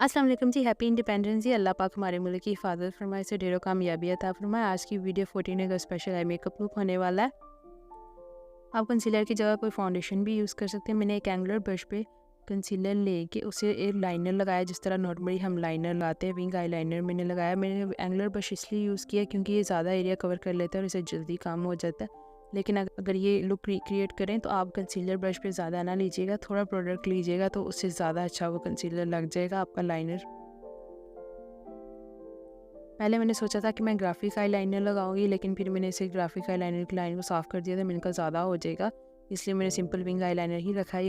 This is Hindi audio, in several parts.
अस्सलाम वालेकुम जी। हैप्पी इंडिपेंडेंस जी। अल्लाह पाक हमारे मुल्क की हिफाजत फरमाए, से ढेरों कामयाबी अता फरमाए। आज की वीडियो 14 अगस्त स्पेशल आई मेकअप लुक होने वाला है। आप कंसीलर की जगह कोई फाउंडेशन भी यूज़ कर सकते हैं। मैंने एक एंगुलर ब्रश पे कंसीलर लेके उसे एक लाइनर लगाया, जिस तरह नॉर्मली हम लाइनर लगाते हैं। विंग आई लाइनर मैंने लगाया। मैंने एंगुलर ब्रश इसलिए यूज़ किया क्योंकि ये ज़्यादा एरिया कवर कर लेता है और इससे जल्दी काम हो जाता है। लेकिन अगर ये लुक क्रिएट करें तो आप कंसीलर ब्रश पे ज़्यादा ना लीजिएगा, थोड़ा प्रोडक्ट लीजिएगा तो उससे ज़्यादा अच्छा वो कंसीलर लग जाएगा आपका लाइनर। पहले मैंने सोचा था कि मैं ग्राफिक आई लाइनर लगाऊंगी, लेकिन फिर मैंने इसे ग्राफिक आई लाइनर की लाइन को साफ़ कर दिया था। मैंने कहा ज़्यादा हो जाएगा, इसलिए मैंने सिंपल विंग आई लाइनर ही रखा है।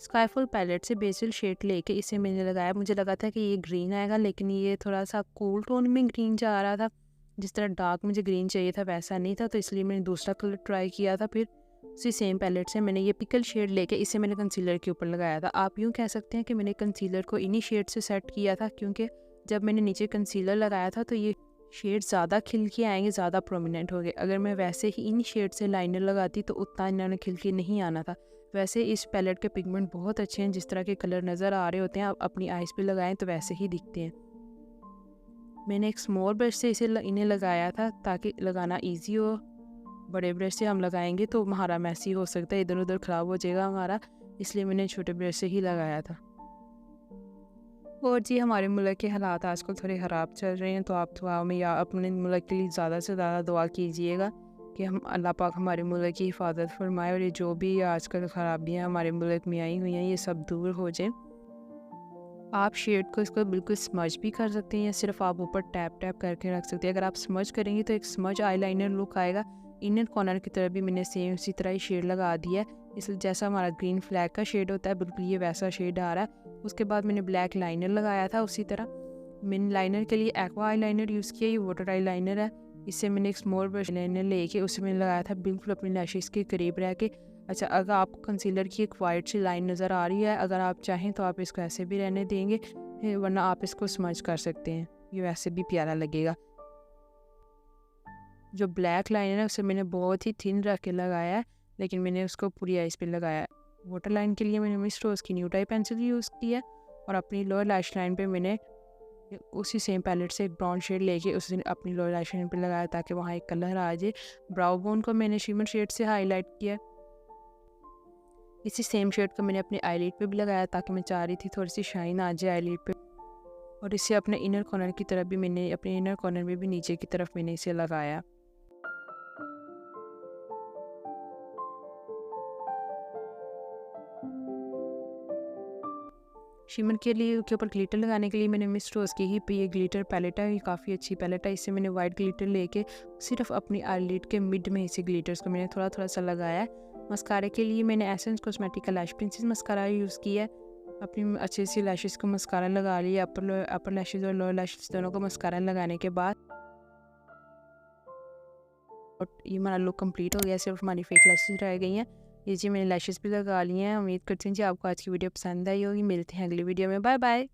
स्काईफुल पैलेट से बेसिल शेड लेके इसे मैंने लगाया। मुझे लगा था कि ये ग्रीन आएगा, लेकिन ये थोड़ा सा कूल टोन में ग्रीन जा रहा था। जिस तरह डार्क मुझे ग्रीन चाहिए था वैसा नहीं था, तो इसलिए मैंने दूसरा कलर ट्राई किया था। फिर उसी सेम पैलेट से मैंने ये पिकल शेड लेके इसे मैंने कंसीलर के ऊपर लगाया था। आप यूँ कह सकते हैं कि मैंने कंसीलर को इन्हीं शेड से सेट किया था, क्योंकि जब मैंने नीचे कंसीलर लगाया था तो ये शेड ज़्यादा खिल के आएंगे, ज़्यादा प्रोमिनेंट हो गए। अगर मैं वैसे ही इन शेड से लाइनर लगाती तो उतना इन्होंने खिल के नहीं आना था। वैसे इस पैलेट के पिगमेंट बहुत अच्छे हैं, जिस तरह के कलर नज़र आ रहे होते हैं आप अपनी आइज़ पे लगाएं तो वैसे ही दिखते हैं। मैंने एक स्मॉल ब्रश से इन्हें लगाया था ताकि लगाना इजी हो। बड़े ब्रश से हम लगाएंगे तो हमारा मैसी हो सकता है, इधर उधर ख़राब हो जाएगा हमारा, इसलिए मैंने छोटे ब्रश से ही लगाया था। और जी, हमारे मुल्क के हालात आजकल थोड़े ख़राब चल रहे हैं, तो आप दुआ में या अपने मुल्क के लिए ज़्यादा से ज़्यादा दुआ कीजिएगा कि हम अल्लाह पाक हमारे मुल्क की हिफाजत फरमाए और ये जो भी आजकल ख़राबियाँ हमारे मुल्क में आई हुई हैं ये सब दूर हो जाए। आप शेड को इसको बिल्कुल स्मज भी कर सकते हैं या सिर्फ आप ऊपर टैप टैप करके रख सकते हैं। अगर आप स्मज करेंगे तो एक स्मज आईलाइनर लुक आएगा। इनर कॉर्नर की तरफ भी मैंने सेम उसी तरह ही शेड लगा दिया है, इसलिए जैसा हमारा ग्रीन फ्लैग का शेड होता है बिल्कुल ये वैसा शेड आ रहा है। उसके बाद मैंने ब्लैक लाइनर लगाया था। उसी तरह मैंने लाइनर के लिए एक्वा आई लाइनर यूज़ किया। ये वाटर आई लाइनर है। इससे मैंने एक स्मॉल ब्रश लाइनर लेके उसे मैंने लगाया था बिल्कुल अपनी लैशेस के करीब रह के। अच्छा, अगर आपको कंसीलर की एक वाइट सी लाइन नज़र आ रही है, अगर आप चाहें तो आप इसको ऐसे भी रहने देंगे, वरना आप इसको स्मज कर सकते हैं, ये वैसे भी प्यारा लगेगा। जो ब्लैक लाइन है उसे मैंने बहुत ही थिन रख के लगाया है, लेकिन मैंने उसको पूरी आइज़ पे लगाया है। वाटर लाइन के लिए मैंने मिस रोज़ की न्यूड आई पेंसिल यूज़ की है, और अपनी लोअर लैश लाइन पे मैंने उसी सेम पैलेट से एक ब्राउन शेड लेके उसे अपनी लोअर लैश लाइन पे लगाया ताकि वहाँ एक कलर आ जाए। ब्राउ बोन को मैंने शिमर शेड से हाईलाइट किया। इसी सेम शेड को मैंने अपने आईलिड पे भी लगाया ताकि मैं चाह रही थी थोड़ी सी शाइन आ जाए आईलिड पे। और इसे अपने इनर कॉर्नर की तरफ भी मैंने अपने इनर कॉर्नर में भी नीचे की तरफ मैंने इसे लगाया। शिमर के लिए के ऊपर ग्लिटर लगाने के लिए मैंने मिस रोज़ की ही पे ये ग्लिटर पैलेट है, ये काफ़ी अच्छी पैलेट है। इससे मैंने वाइट ग्लिटर लेके सिर्फ अपनी आईलिड के मिड में इसे ग्लिटर्स को मैंने थोड़ा थोड़ा सा लगाया है। मस्कारे के लिए मैंने एसेंस कॉस्मेटिक का लैश प्रिंसेस मस्कारा यूज़ किया है। अपनी अच्छे से लैशेस को मस्कारा लगा लिया। अपर लैशेस और लोअर लैशेस दोनों को मस्कारा लगाने के बाद और ये हमारा लुक कंप्लीट हो गया। सिर्फ हमारी फेक लैशेस रह गई हैं। ये जी मैंने लैशेस भी लगा ली हैं। उम्मीद करती हूँ जी आपको आज की वीडियो पसंद आई होगी। मिलते हैं अगली वीडियो में। Bye bye.